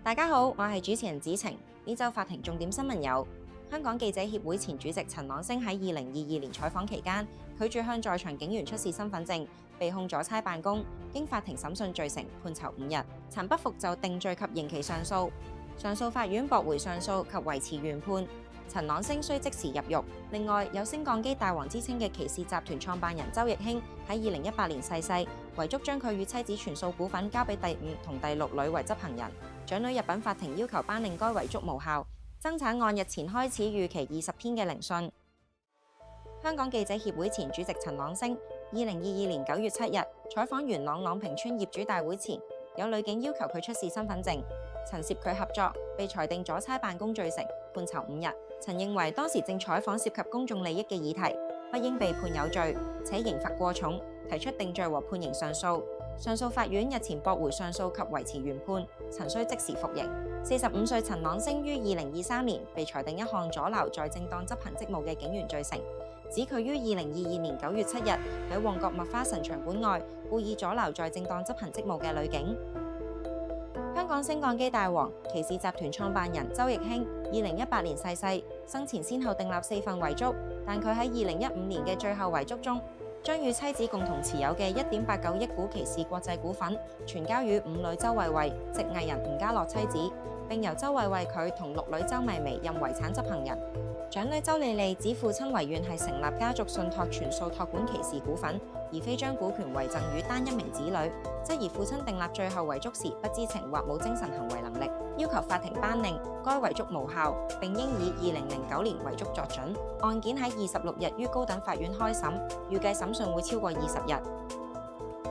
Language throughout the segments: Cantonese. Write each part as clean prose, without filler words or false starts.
大家好，我係主持人子晴。呢週法庭重點新聞有：香港記者協會前主席陳朗昇喺2022年採訪期間，拒絕向在場警員出示身份證，被控阻差辦公，經法庭審訊罪成，判囚5日。陳不服就定罪及刑期上訴，上訴法院駁回上訴及維持原判。陳朗昇需即時入獄。另外，有升降機大王之稱嘅騎士集團創辦人周奕興喺2018年逝世，遺囑將佢與妻子全數股份交俾第5同第6女為執行人。長女入稟法庭要求頒令該遺囑無效。爭產案日前開始預期20天嘅聆訊。香港記者協會前主席陳朗昇2022年9月7日採訪元朗朗屏村業主大會前，有女警要求佢出示身份證，陳涉拒合作，被裁定阻差辦公罪成，判囚5日。陳認為當時正採訪涉及公眾利益嘅議題，不應被判有罪，且刑罰過重，提出定罪和判刑上訴。上訴法院日前駁回上訴及維持原判，陳需即時服刑。45歲陳朗昇於2023年被裁定一項阻撓在正當執行職務嘅警員罪成，指佢於2022年9月7日喺旺角麥花臣場館外故意阻撓在正當執行職務嘅女警。香港升降機大王、騎士集團創辦人周奕興2018年逝世，生前先後訂立4份遺囑，但佢喺2015年嘅最後遺囑中，將與妻子共同持有嘅1.89億股騎士國際股份傳交予5女周慧慧，即藝人吳家樂妻子，並由周慧慧佢同6女周薇薇任遺產執行人。長女周莉莉指父親遺願係成立家族信託全數託管騎士股份，而非將股權遺贈予單一名子女，質疑父親訂立最後遺囑時不知情或冇精神行為能力，要求法庭頒令該遺囑無效，並應以2009年遺囑作準。案件喺26日於高等法院開審，預計審訊會超過20日。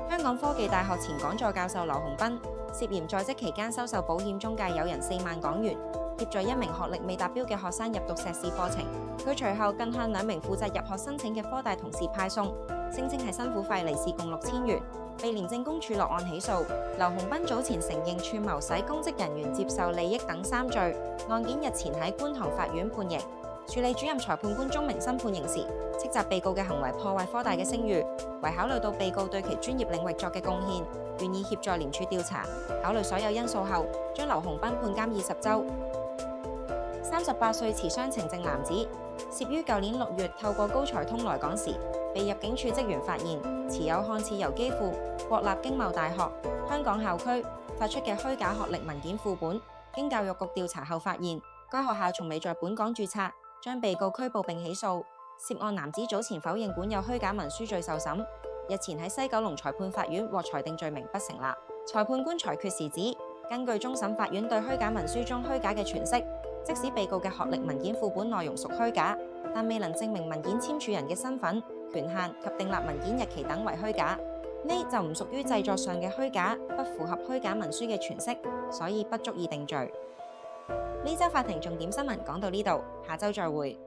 香港科技大學前講座教授劉鴻彬涉嫌在職期間收受保險中介友人4萬港元，協助一名學歷未達標嘅學生入讀碩士課程。佢隨後更向2名負責入學申請嘅科大同事派送，聲稱係辛苦費利是共6000元，被廉政公署落案起訴。劉鴻彬早前承認串謀使公職人員接受利益等3罪，案件日前喺觀塘法院判刑。處理主任裁判官鍾明新判刑時，斥責被告嘅行為破壞科大嘅聲譽，為考慮到被告對其專業領域作嘅貢獻，願意協助廉署調查。考慮所有因素後，將劉鴻彬判監20週。38歲持雙程證男子，涉於舊年6月透過高才通來港時，被入境處職員發現持有看似由基輔國立經貿大學香港校區發出嘅虛假學歷文件副本，經教育局調查後發現，該學校從未在本港註冊，將被告拘捕並起訴。涉案男子早前否認管有虛假文書罪受審，日前喺西九龍裁判法院獲裁定罪名不成立。裁判官裁決時指，根據終審法院對虛假文書中虛假嘅詮釋，即使被告嘅學歷文件副本內容屬虛假，但未能證明文件簽署人嘅身份、權限及訂立文件日期等為虛假，呢就唔屬於製作上嘅虛假，不符合虛假文書嘅詮釋，所以不足以定罪。呢週法庭重點新聞講到呢度，下週再會。